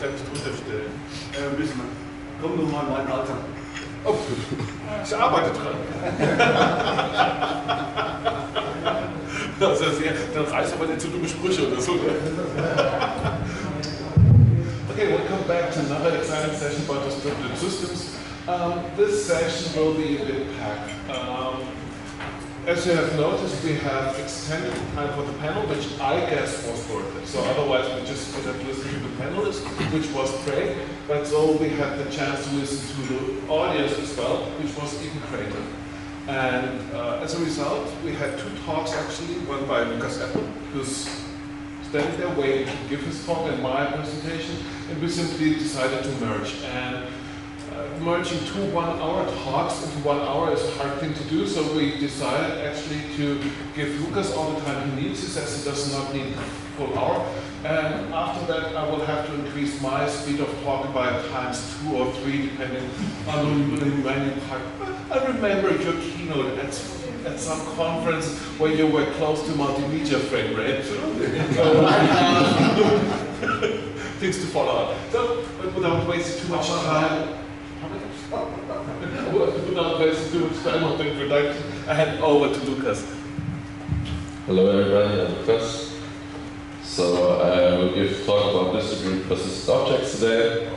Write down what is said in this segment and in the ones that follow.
Assistent drunter stellen? Wissen wir. Komm nur mal in mein Alter. Oh, ich arbeite dran. Das ist ja, dann reißt aber nicht zu dumme Sprüche oder so. Okay, we'll come back to another exciting session about distributed systems. This session will be a bit packed. As you have noticed, we have extended the time for the panel, which I guess was worth it. So otherwise we just would have listened to the panelists, which was great. But so we had the chance to listen to the audience as well, which was even greater. And as a result, we had two talks actually, one by Lukas Epple, who's standing there waiting to give his talk and my presentation, and we simply decided to merge. And merging two 1 hour talks into 1 hour is a hard thing to do, so we decided actually to give Lukas all the time he needs. He says he does not need a full hour. And after that, I will have to increase my speed of talk by ×2 or 3, depending on the remaining part. I remember your keynote at some conference where you were close to multimedia frame rate. Things to follow up. So, but without wasting too much time, without wasting too much time on the introduction, I hand over to Lukas. Hello everybody, I'm Lukas. So I will give a talk about distributed persistent objects today.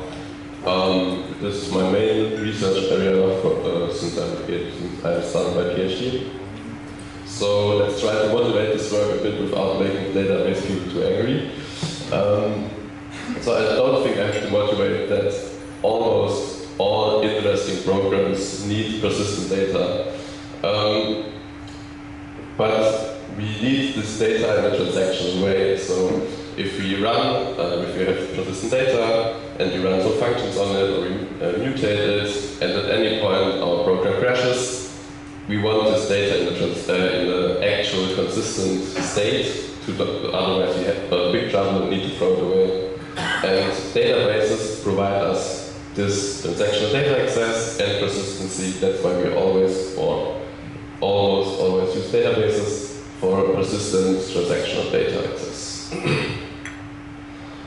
This is my main research area since I started my PhD. So let's try to motivate this work a bit without making the database people too angry. So I don't think I have to motivate that almost all interesting programs need persistent data. But we need this data in a transactional way. So if we run, if we have persistent data and we run some functions on it or we mutate it, and at any point our program crashes, we want this data in the actual consistent state. Otherwise we have a big trouble and need to throw it away. And databases provide us this transactional data access and persistency. That's why we always, or almost always, use databases for persistent transactional data access.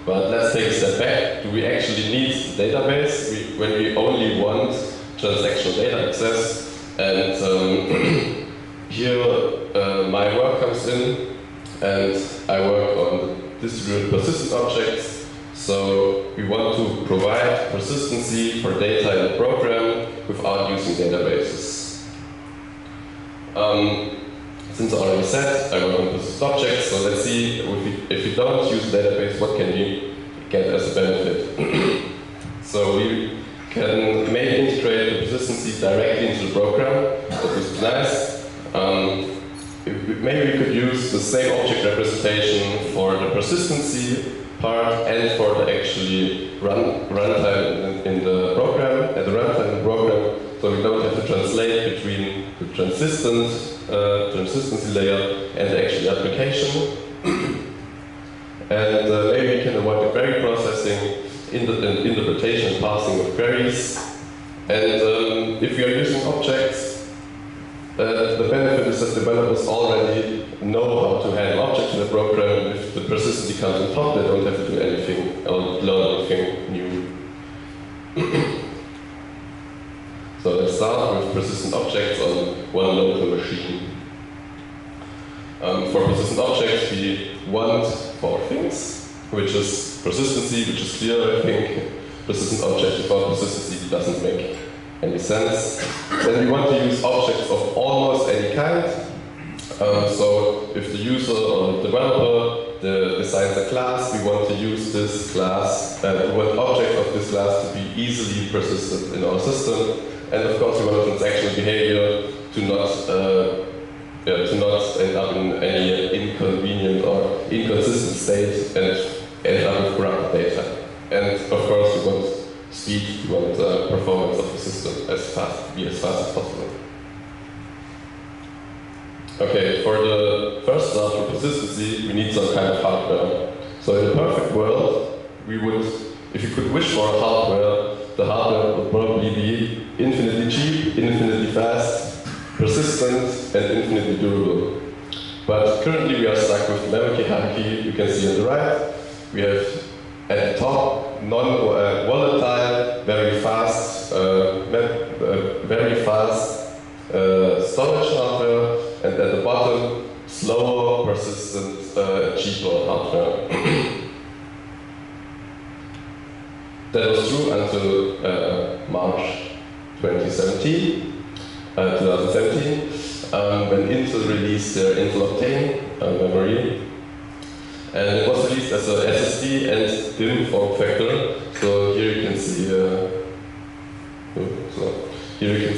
But let's take a step back. Do we actually need the database when we only want transactional data access? And here my work comes in, and I work on distributed persistent objects. So we want to provide persistency for data in the program without using databases. Since I already said, I work on persistent objects, so let's see if we don't use the database, what can we get as a benefit. So we can maybe integrate the persistency directly into the program. That is nice. Maybe we could use the same object representation for the persistency part and for the actually runtime in the program, at the runtime in the program, so we don't have to translate between the consistency layer and the actual application. And maybe we can avoid the query processing, interpretation and parsing of queries. And if we are using objects, the benefit is that developers already know how to handle objects in the program. If the persistency comes on top, they don't have to do anything or learn anything new. So let's start with persistent objects on one local machine. For persistent objects, we want 4 things, which is persistency, which is clear, I think. Persistent object without persistency doesn't make any sense. Then we want to use objects of almost any kind. So if the user or the developer designs a class, we want to use this class, we want objects of this class to be easily persistent in our system. And of course we want a transactional behavior to not end up in any inconvenient or inconsistent state and end up with corrupted data. And of course we want speed, we want performance of the system as fast as possible. Okay, for the first start for persistency, we need some kind of hardware. So in a perfect world, we would, if you could wish for a hardware, the hardware would probably be infinitely cheap, infinitely fast, persistent, and infinitely durable. But currently we are stuck with the memory hierarchy. You can see on the right, we have at the top non-volatile, very fast storage hardware, and at the bottom, slower, persistent, cheaper hardware. That was true until March 2017, when Intel released their Intel Optane memory. And it was released as a SSD and DIMM form factor. So here you can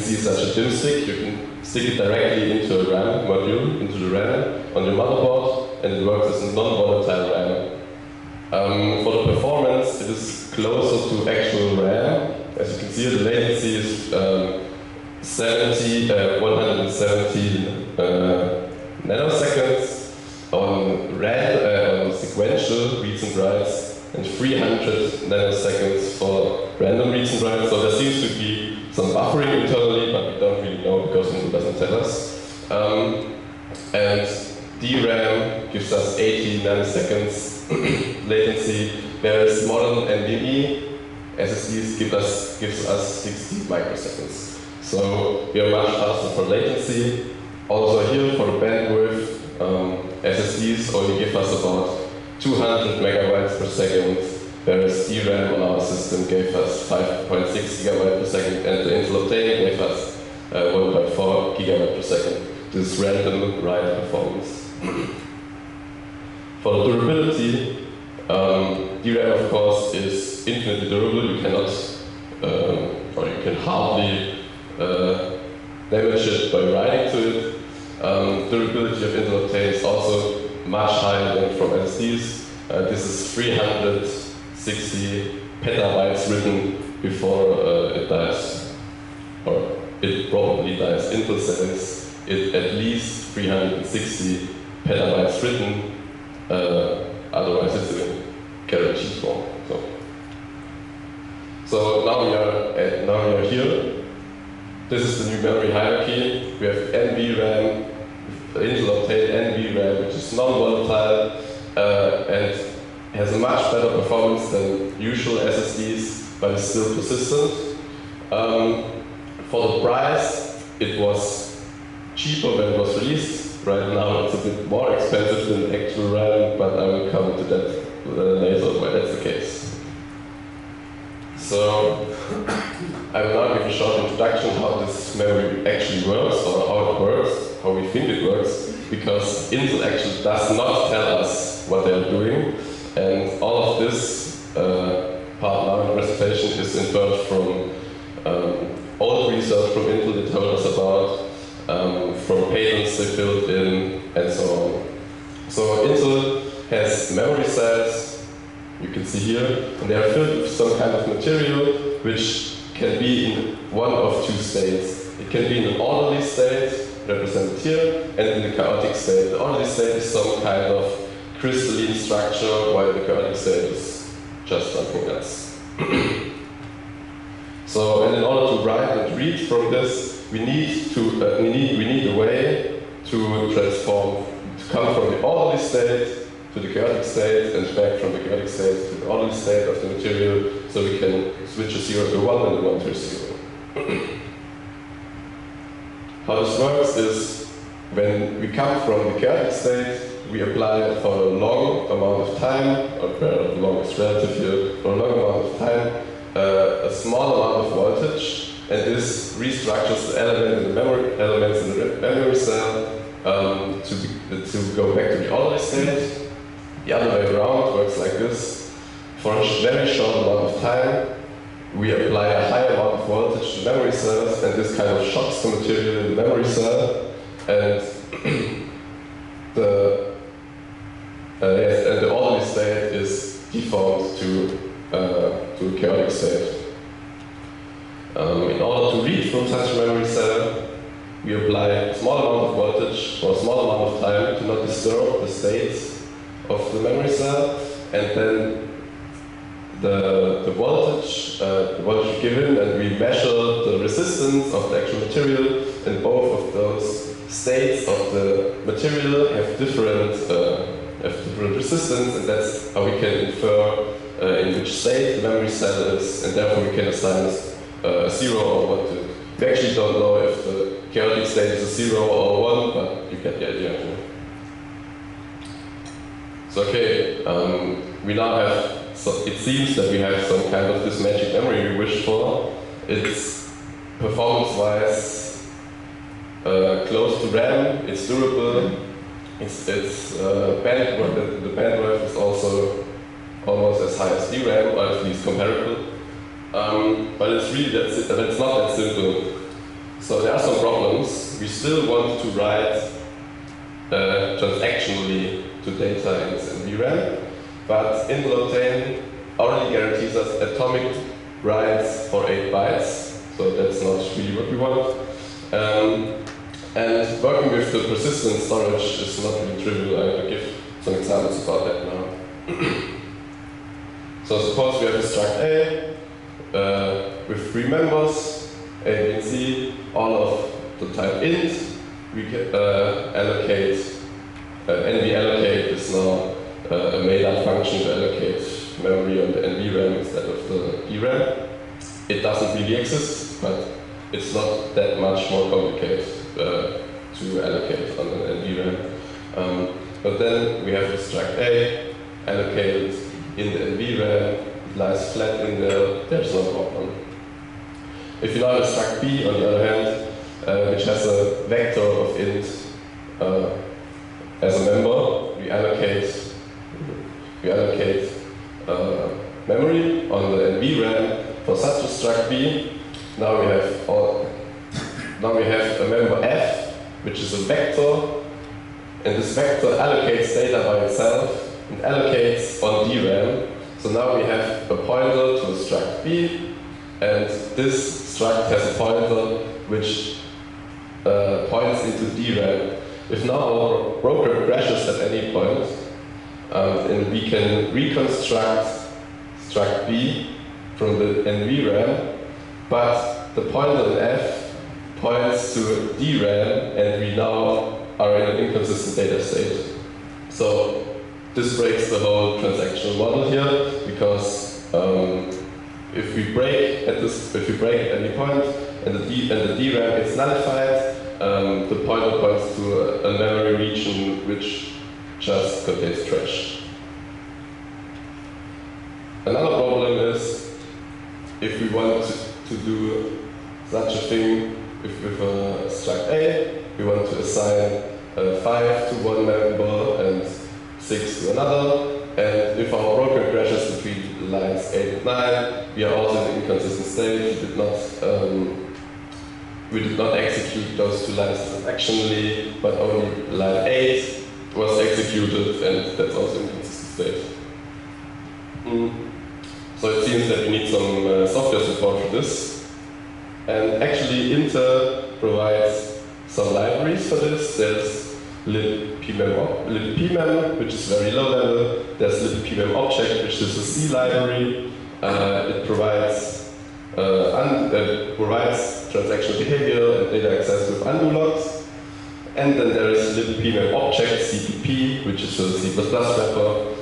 see such a DIMM stick. You can stick it directly into a RAM module, into the RAM on your motherboard, and it works as a non-volatile RAM. For the performance, it is closer to actual RAM. As you can see, the latency is 170 nanoseconds on sequential reads and writes, and 300 nanoseconds for random reads and writes. So there seems to be some buffering internally, but we don't really know because Intel doesn't tell us. And DRAM gives us 80 nanoseconds latency, whereas modern NVMe SSDs gives us 60 microseconds. So we are much faster for latency. Also here for the bandwidth, SSDs only give us about 200 megabytes per second, whereas DRAM on our system gave us 5.6 gigabytes per second, and the Intel Optane gave us 1.4 gigabytes per second. This random write performance. For the durability, DRAM of course is infinitely durable. You cannot, or you can hardly damage it by writing to it. Durability of Intel Optane is also much higher than from SSDs. This is 360 petabytes written before it dies, or it probably dies. Intel says it at least 360 petabytes written, otherwise it's in guaranteed form. So now we are here. This is the new memory hierarchy. We have NVRAM, Intel Optane NVRAM, which is non-volatile and has a much better performance than usual SSDs, but is still persistent. For the price, it was cheaper when it was released. Right now it's a bit more expensive than actual RAM, but I will come to that later why that's the case. So I will now give a short introduction how this memory actually works, or how it works, how we think it works, because Intel actually does not tell us what they are doing, and all of this part now in the presentation is inferred from old research from Intel they told us about, from patents they filled in, and so on. So Intel has memory cells, you can see here, and they are filled with some kind of material which can be in one of two states. It can be in an orderly state, represented here, and in the chaotic state. The orderly state is some kind of crystalline structure, while the chaotic state is just something else. So, and in order to write and read from this, we need a way to transform, to come from the orderly state to the chaotic state, and back from the chaotic state to the orderly state of the material, so we can switch a 0 to 1 and a 1 to a 0. How this works is, when we come from the chaotic state, we apply for a long amount of time, or the longest relative here, for a long amount of time, a small amount of voltage, and this restructures the elements in the memory cell to go back to the orderly state. The other way around works like this. For a very short amount of time, we apply a high amount of voltage to memory cells, and this kind of shocks the material in the memory cell, and the orderly state is default to a chaotic state. In order to read from such a memory cell, we apply a small amount of voltage for a small amount of time to not disturb the states of the memory cell, and then the voltage given, and we measure the resistance of the actual material, and both of those states of the material have different resistance, and that's how we can infer in which state the memory cell is, and therefore we can assign a 0 or 1 to it. We actually don't know if the chaotic state is a 0 or 1, but you get the idea. Yeah. So okay, we now have, so it seems that we have some kind of this magic memory we wish for. It's performance-wise close to RAM, it's durable, it's bandwidth, the bandwidth is also almost as high as DRAM, or at least comparable. But it's really that's not that simple. So there are some problems. We still want to write transactionally to data in VRAM, but Intel Optane already guarantees us atomic writes for 8 bytes, so that's not really what we want. And working with the persistent storage is not really trivial. I will give some examples about that now. So suppose we have a struct A with 3 members, A, B, and C, all of the type int. We can allocate, NV allocate is now a made-up function to allocate memory on the NVRAM instead of the DRAM. It doesn't really exist, but it's not that much more complicated to allocate on an NVRAM. But then we have the struct A allocated in the NVRAM, it lies flat in there, there's no problem. If you now have a struct B, on the other hand, which has a vector of int as a member, we allocate memory on the NVRAM for such a struct B. Now we have a member F, which is a vector, and this vector allocates data by itself and allocates on DRAM. So now we have a pointer to a struct B, and this struct has a pointer which points into DRAM. If now our program crashes at any point, and we can reconstruct struct B from the NVRAM, but the pointer in F points to DRAM, and we now are in an inconsistent data state. So this breaks the whole transactional model here, because if we break at any point and the DRAM gets nullified, the pointer points to a memory region which just contains trash. Another problem is if we want to do such a thing with a struct A, we want to assign 5 to one member and 6 to another, and if our program crashes between lines 8 and 9, we are also in an inconsistent state. We did not execute those 2 lines transactionally, but only line 8 was executed, and that's also in an inconsistent state. So it seems that we need some software support for this. And actually Intel provides some libraries for this. There's libpmem, which is very low level. There's libpmem object, which is a C library. It provides transactional behavior and data access with undo logs. And then there is libpmem object, CPP, which is a C++ wrapper.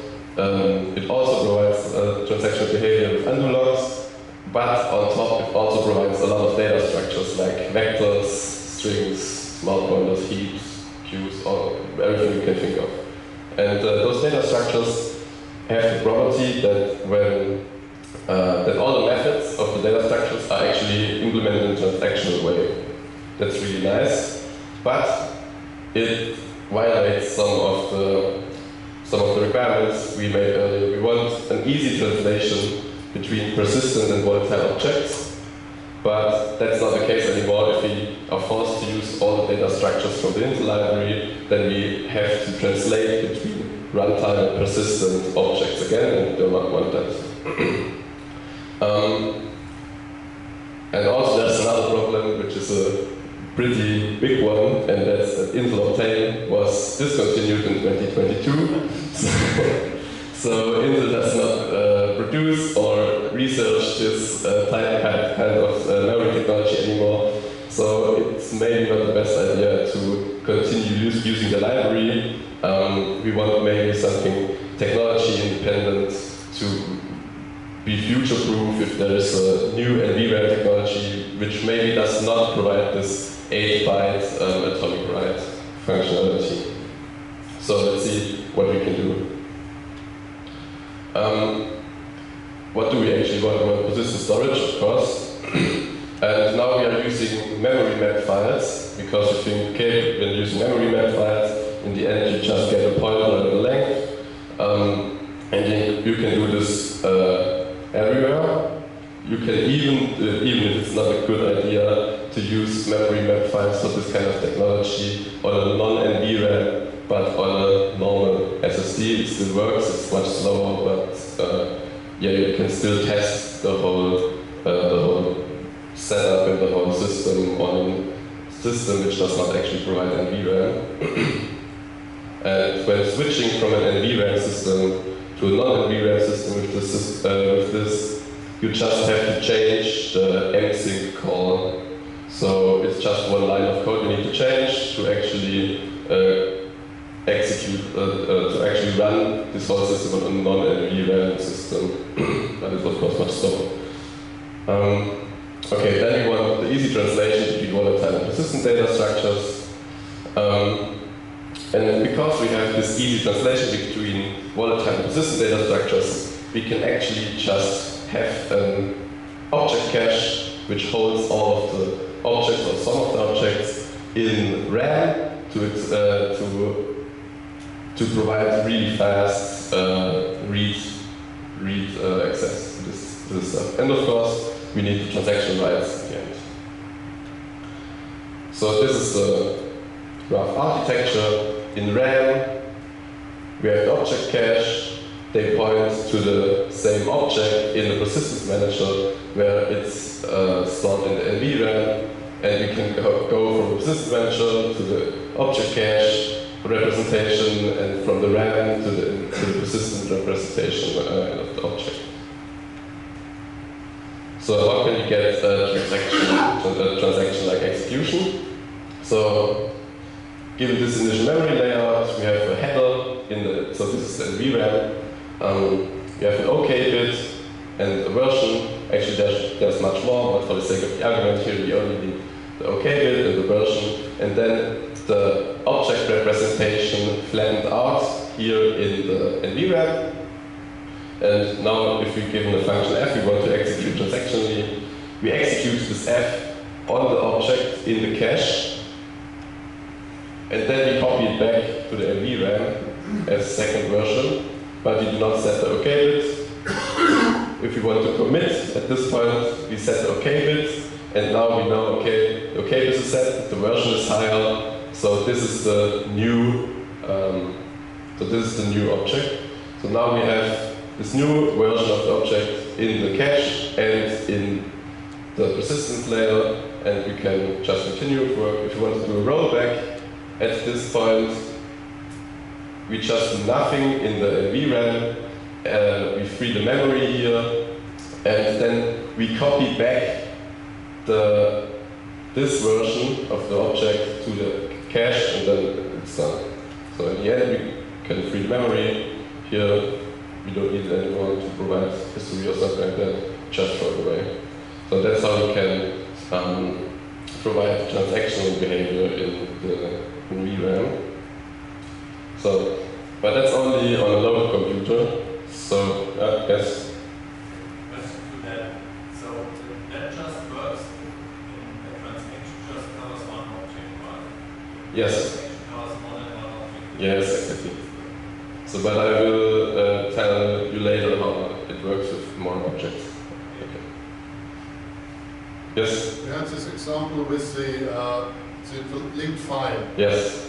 It also provides transactional behavior with undo logs, but on top it also provides a lot of data structures like vectors, strings, small pointers, heaps, queues, everything you can think of. And those data structures have the property that that all the methods of the data structures are actually implemented in a transactional way. That's really nice, but it violates some of the requirements we made earlier. We want an easy translation between persistent and volatile objects, but that's not the case anymore. If we are forced to use all the data structures from the Intel library, then we have to translate between runtime and persistent objects again, and we do not want that. And also there's another problem, which is a pretty big one, and that's that Intel Optane was discontinued in 2022. So Intel does not produce or research this kind of memory technology anymore. So it's maybe not the best idea to continue using the library. We want maybe something technology independent to be future-proof if there is a new NVRAM technology which maybe does not provide this 8-byte atomic write functionality. So let's see what we can do. What do we actually want? We want persistent storage, of course. And now we are using memory map files, because you think, okay, when using memory map files, in the end you just get a pointer and a length. And you can do this everywhere. You can even if it's not a good idea, to use memory map files for this kind of technology on a non-NVRAM, but on a normal SSD. It still works, it's much slower, but yeah, you can still test the whole setup and the whole system on a system which does not actually provide NVRAM. And when switching from an NVRAM system to a non-NVRAM system with this, you just have to change the msync call. So it's just one line of code you need to change to actually to actually run this whole system on a non-NVRAM system. But it's of course much slower. Okay, then we want the easy translation between volatile and persistent data structures. And because we have this easy translation between volatile and persistent data structures, we can actually just have an object cache which holds all of the objects or some of the objects in RAM to provide really fast read access to this stuff. And of course, we need the transaction rights at the end. So this is the rough architecture. In RAM, we have the object cache. They point to the same object in the persistence manager where it's stored in the NVRAM, and we can go from the persistence manager to the object cache representation, and from the RAM to the persistent representation of the object. So how can you get a transaction-like execution? So given this initial memory layout, we have a header so this is the NVRAM. We have an OK bit and a version. Actually, there's much more, but for the sake of the argument here, we only need the OK bit and the version, and then the object representation flattened out here in the NVRAM. And now, if we given a function f, we want to execute transactionally, we execute this f on the object in the cache, and then we copy it back to the NVRAM as second version, but we do not set the OK bit. If we want to commit at this point, we set the OK bit, and now we know, okay, the OK bit is set, the version is higher, so this is the new object. So now we have this new version of the object in the cache and in the persistence layer, and we can just continue with work. If you want to do a rollback, at this point, we just do nothing in the NVRAM, we free the memory here, and then we copy back this version of the object to the cache, and then it's done. So in the end, we can free the memory. Here, we don't need it anymore to provide history or something like that, just throw it away. So that's how we can provide transactional behavior in the VRAM. So, but that's only on a local computer. So, yes. Question to that. So that just works in the transaction just covers one object, right? Yes. Transaction covers more than one object. Yes, exactly. So, but I will tell you later how it works with more objects. Okay. Yes. We have this example with the linked file. Yes.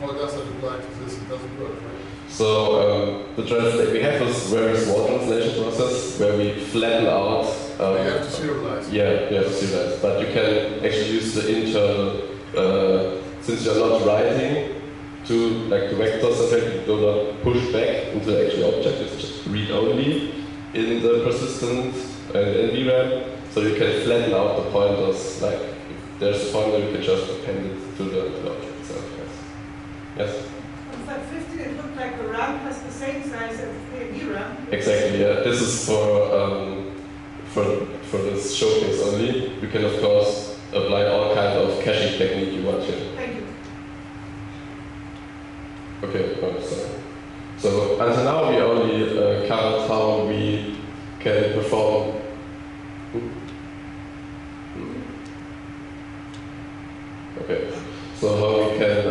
How does that apply to this? It doesn't work, right? So we have this very small translation process where we flatten out. You have to serialize. Yeah, you have to serialize. But you can actually use the internal, since you're not writing to like the vectors of it, you do not push back into the actual object. It's just read only in the persistent and VRAM. So you can flatten out the pointers. Like if there's a pointer, you can just append it to the object itself. Yes. On slide 15, it looked like the RAM has just the same size as the VRAM. Exactly, yeah. This is for this showcase only. You can of course apply all kinds of caching technique you want here. Thank you. Okay, oh, sorry. So until now we only covered how we can perform. Okay, so how we can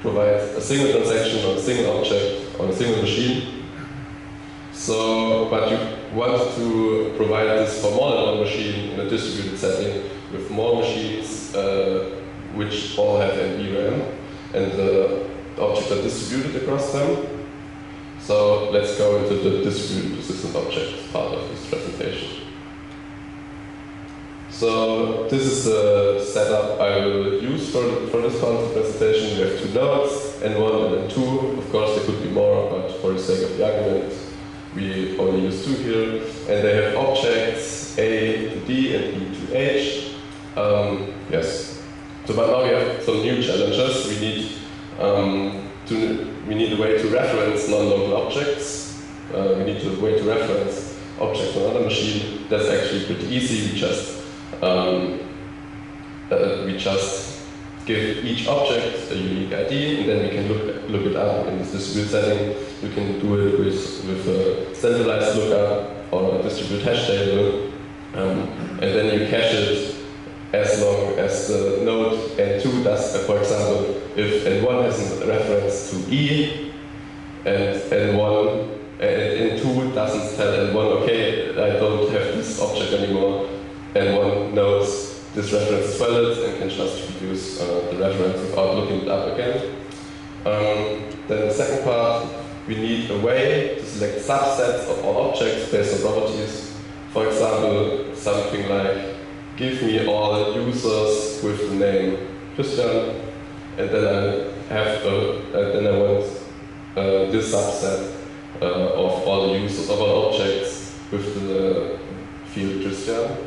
provide a single transaction on a single object on a single machine. So, but you want to provide this for more than one machine in a distributed setting with more machines which all have NVRAM, and the objects are distributed across them. So let's go into the distributed persistent objects part of this presentation. So this is the setup I will use for this content presentation. We have two nodes, N1 and N2. Of course there could be more, but for the sake of the argument, we only use two here. And they have objects A to D and E to H. Yes. So but now we have some new challenges. We need a way to reference non-local objects. We need a way to reference objects on another machine. That's actually pretty easy. We just give each object a unique ID, and then we can look it up in this distributed setting. You can do it with a centralized lookup or a distributed hash table, and then you cache it as long as the node N2 does. For example, if N1 has a reference to E, and N2 doesn't tell N1, okay, I don't have this object anymore, N1 knows this reference is valid and can just reduce the reference without looking it up again. Then the second part, we need a way to select subsets of all objects based on properties. For example, something like, give me all users with the name Christian, and then I want this subset of all the users of all objects with the field Christian.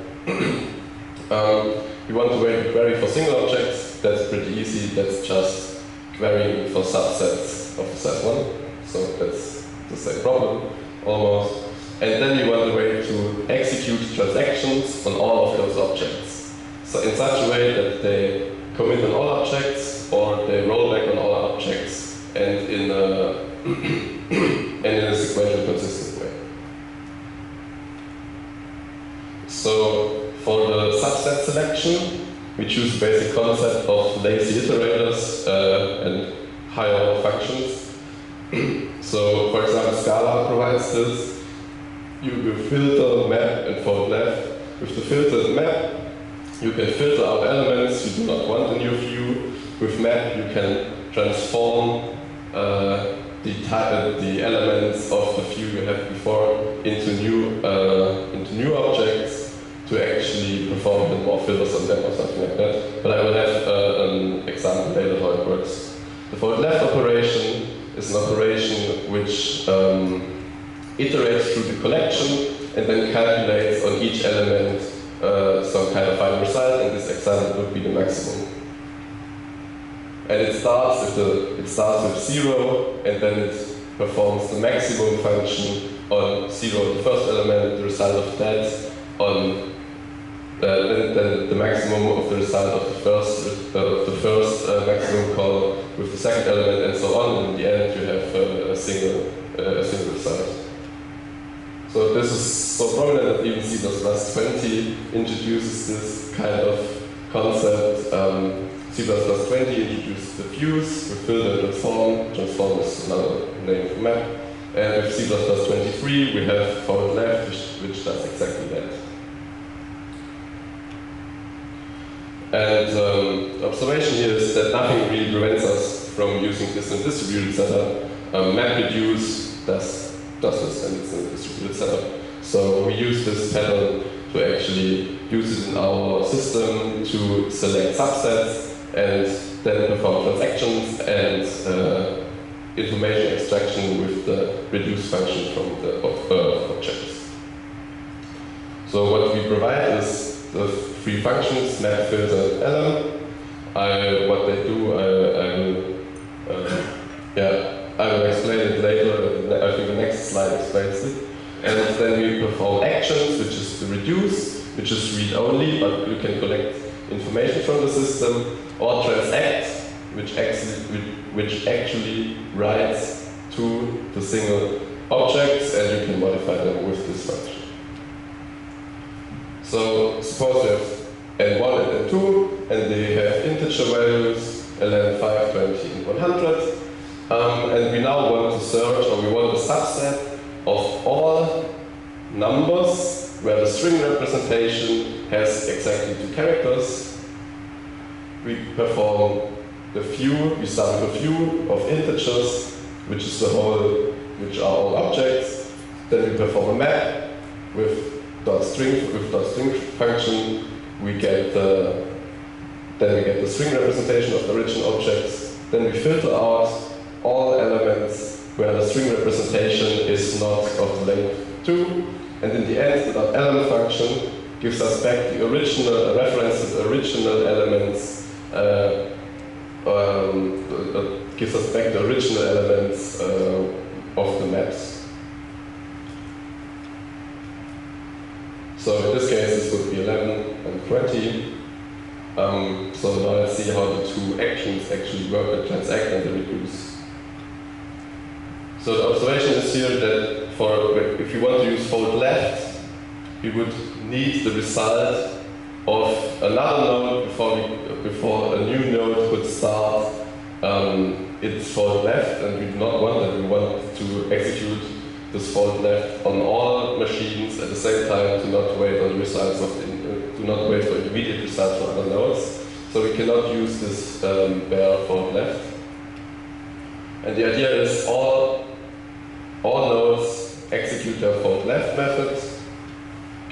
We want to query for single objects. That's pretty easy. That's just querying for subsets of the set one. So that's the same problem, almost. And then we want a way to execute transactions on all of those objects. So in such a way that they commit on all objects, or they roll back on all objects, and in a sequential consistent way. So for the subset selection, we choose the basic concept of lazy iterators and higher order functions. So for example, Scala provides this. You will filter, map, and forward left. With the filter and map, you can filter out elements you do not want in your view. With map, you can transform the elements of the view you had before into new objects to actually perform a bit more filters on them or something like that. But I will have an example later how it works. The forward left operation is an operation which iterates through the collection and then calculates on each element some kind of final result, and this example would be the maximum. And it starts with 0, and then it performs the maximum function on 0, the first element, the result of that on then the maximum of the result of the first maximum call with the second element, and so on. And in the end, you have a single result. So this is so prominent that even C++20 introduces this kind of concept. C++20 introduced the views with filter and transform. Transform is another name for map. And with C++23 we have forward left, which does exactly that. And the observation here is that nothing really prevents us from using this in a distributed setup. MapReduce does this, and it's in a distributed setup. So we use this pattern to actually use it in our system to select subsets and then perform transactions and information extraction with the reduce function from the objects. So what we provide is the three functions, map, filter, and lm. What they do, I will explain it slide explains it. And then we perform actions, which is the reduce, which is read only, but you can collect information from the system, or transact, which actually writes to the single objects, and you can modify them with this function. So suppose you have n1 and n2, and they have integer values, ln 5, 20, and 100. And we now want to search, or we want a subset of all numbers where the string representation has exactly 2 characters. We perform the few, we start with a few of integers, which is the whole, which are all objects. Then we perform a map with .string function. We get the string representation of the original objects. Then we filter out all elements where the string representation is not of length 2. And in the end, the .element function gives us back the original references, original elements, gives us back the original elements of the maps. So in this case, this would be 11 and 20. So now let's see how the 2 actions actually work, the transact and the reduce. So the observation is here that if you want to use fold left, we would need the result of another node before a new node could start its fold left, and we do not want that. We want to execute this fold left on all machines at the same time, to not wait on the results to not wait for immediate results from other nodes. So we cannot use this bare fold left. And the idea is all nodes execute their fold left method,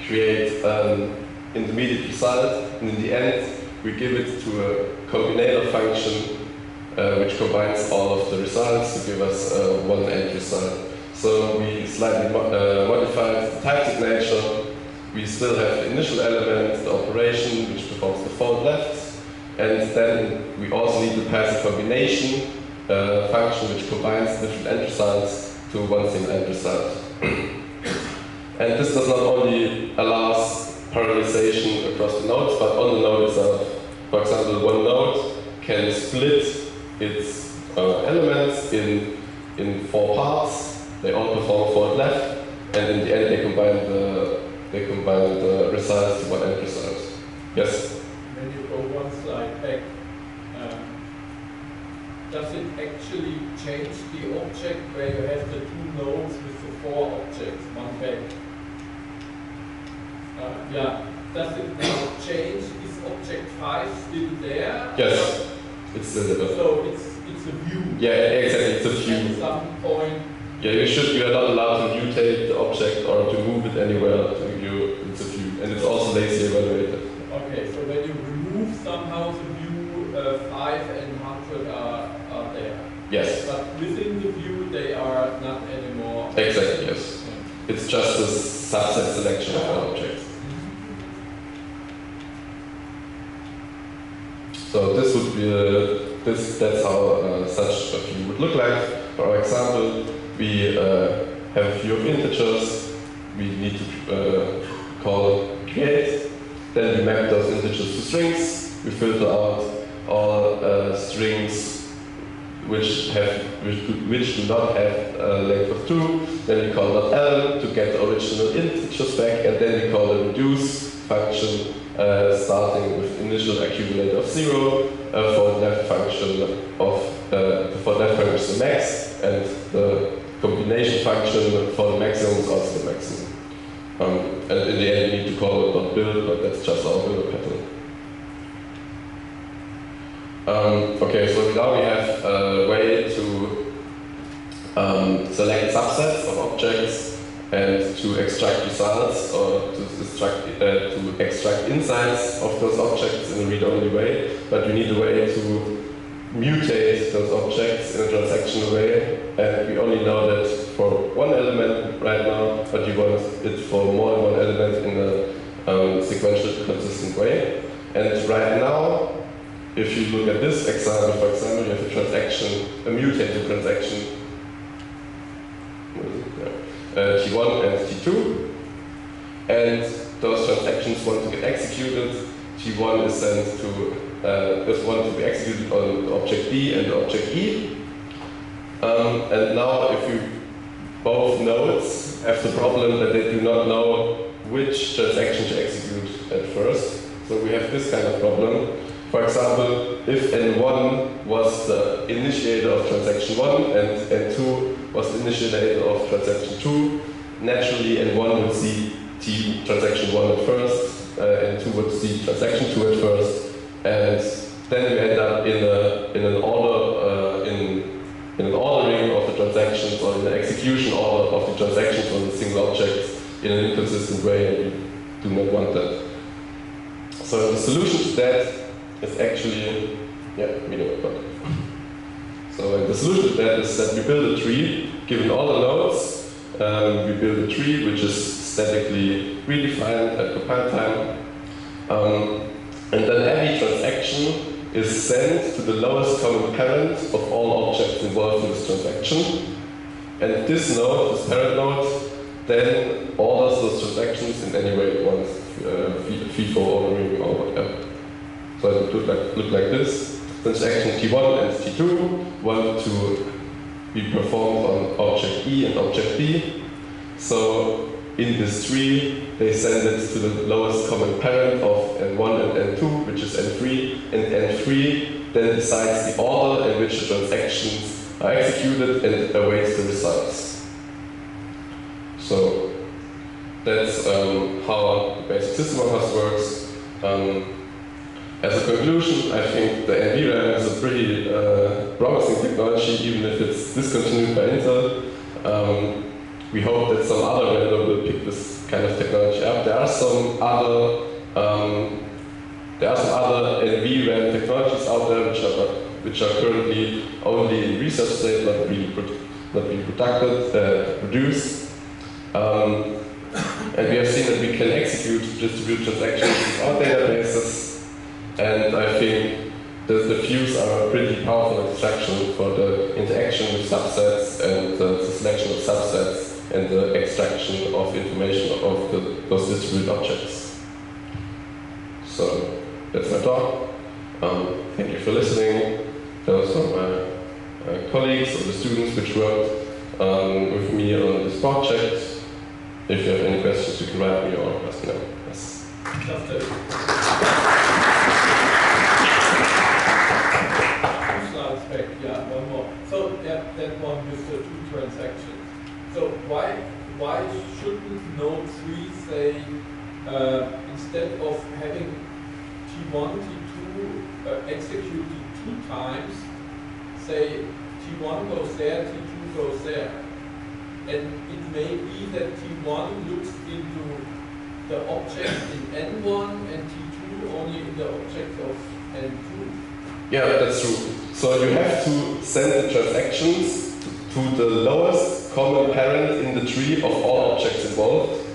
create an intermediate result, and in the end we give it to a combinator function which combines all of the results to give us one end result. So we slightly modified the type signature. We still have the initial element, the operation, which performs the fold left, and then we also need the passive combination function which combines different end results to one single end result. And this does not only allow parallelization across the nodes, but on the node itself. For example, one node can split its elements in 4 parts. They all perform fold left, and in the end they combine the results to one end result. Yes? When you go one slide back, does it actually change the object where you have the 2 nodes with the 4 objects, one back? Yeah. Does it now change? Is object 5 still there? Yes. It's still there. So it's a view. Yeah, exactly. It's a view. At some point. Yeah, you are not allowed to mutate the object or to move it anywhere. It's a view, and it's also lazy evaluated. Okay, so when you remove somehow the view, 5 and 100 are there. Yes. But within the view, they are not anymore. Exactly. Yes. Yeah. It's just a subset selection of all objects. So this would be that's how such a view would look like. For our example, we have a view of integers. We need to call create. Then we map those integers to strings. We filter out all strings which do not have a length of 2. Then we call .element to get the original integers back, and then we call the reduce function starting with initial accumulator of 0 for the left function is the max, and the combination function for the maximum is also the maximum. And in the end, we need to call it .build, but that's just our builder pattern. Okay, so now we have a way to select subsets of objects and to extract results, or to extract insights of those objects in a read-only way. But we need a way to mutate those objects in a transactional way, and we only know that for one element right now, but you want it for more than one element in a sequential, consistent way. And right now, if you look at this example, for example, you have a transaction, a mutated transaction. T1 and T2, and those transactions want to get executed. T1 is sent to this one to be executed on the object B and the object E. And now, if you both nodes have the problem that they do not know which transaction to execute at first, so we have this kind of problem. For example, if N1 was the initiator of transaction 1 and N2 was the initiator of transaction 2, naturally N1 would see transaction 1 at first, N2 would see transaction 2 at first, and then you end up in an ordering of the transactions or in the execution order of the transactions on the single objects in an inconsistent way, and you do not want that. So the solution to that is actually, we know about it. So the solution to that is that we build a tree, given all the nodes, we build a tree which is statically redefined at compile time, and then every transaction is sent to the lowest common parent of all objects involved in this transaction. And this node, this parent node, then orders those transactions in any way it wants, FIFO ordering or whatever. So it would look like this. Transaction T1 and T2 want to be performed on object E and object B. So in this tree, they send it to the lowest common parent of N1 and N2, which is N3, and N3 then decides the order in which the transactions are executed and awaits the results. So that's how the basic system of us works. As a conclusion, I think the NVRAM is a pretty promising technology, even if it's discontinued by Intel. We hope that some other vendor will pick this kind of technology up. There are some other NVRAM technologies out there which are currently only in research state, not being produced. And we have seen that we can execute distributed transactions without databases. And I think that the views are a pretty powerful abstraction for the interaction with subsets and the selection of subsets and the extraction of information of those distributed objects. So that's my talk. Thank you for listening. Those are my colleagues or the students which worked with me on this project. If you have any questions, you can write me or ask me now. Yes. One more. So that one with the two transactions. So why shouldn't node 3 say instead of having T1, T2 executed 2 times, say T1 goes there, T2 goes there, and it may be that T1 looks into the object in N1 and T2 only in the object of N2. Yeah, that's true. So you have to send the transactions to the lowest common parent in the tree of all objects involved.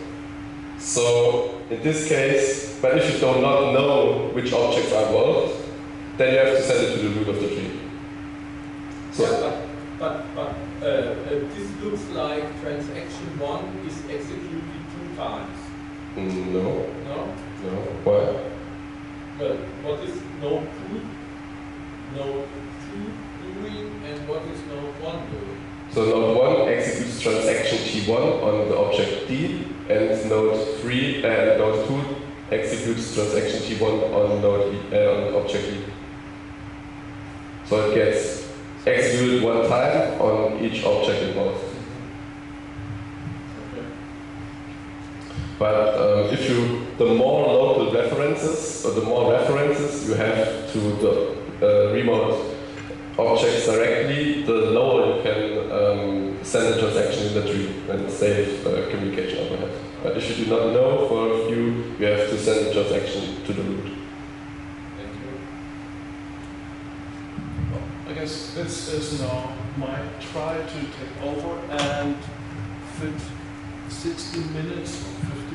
So in this case, but if you do not know which objects are involved, then you have to send it to the root of the tree. So yeah, but this looks like transaction 1 is executed 2 times. No. No? No. Why? Well, what is node 2? Node 2 doing and what is node 1 doing? So node 1 executes transaction T1 on the object D, and node 2 executes transaction T1 on on object E. So it gets executed 1 time on each object involved. Okay. But the more local references, or the more references you have to the remote objects directly, the lower you can send a transaction in the tree and save communication overhead. But if you do not know for a few, you have to send the transaction to the root. Thank you. I guess this is now my try to take over and fit 60 minutes or 50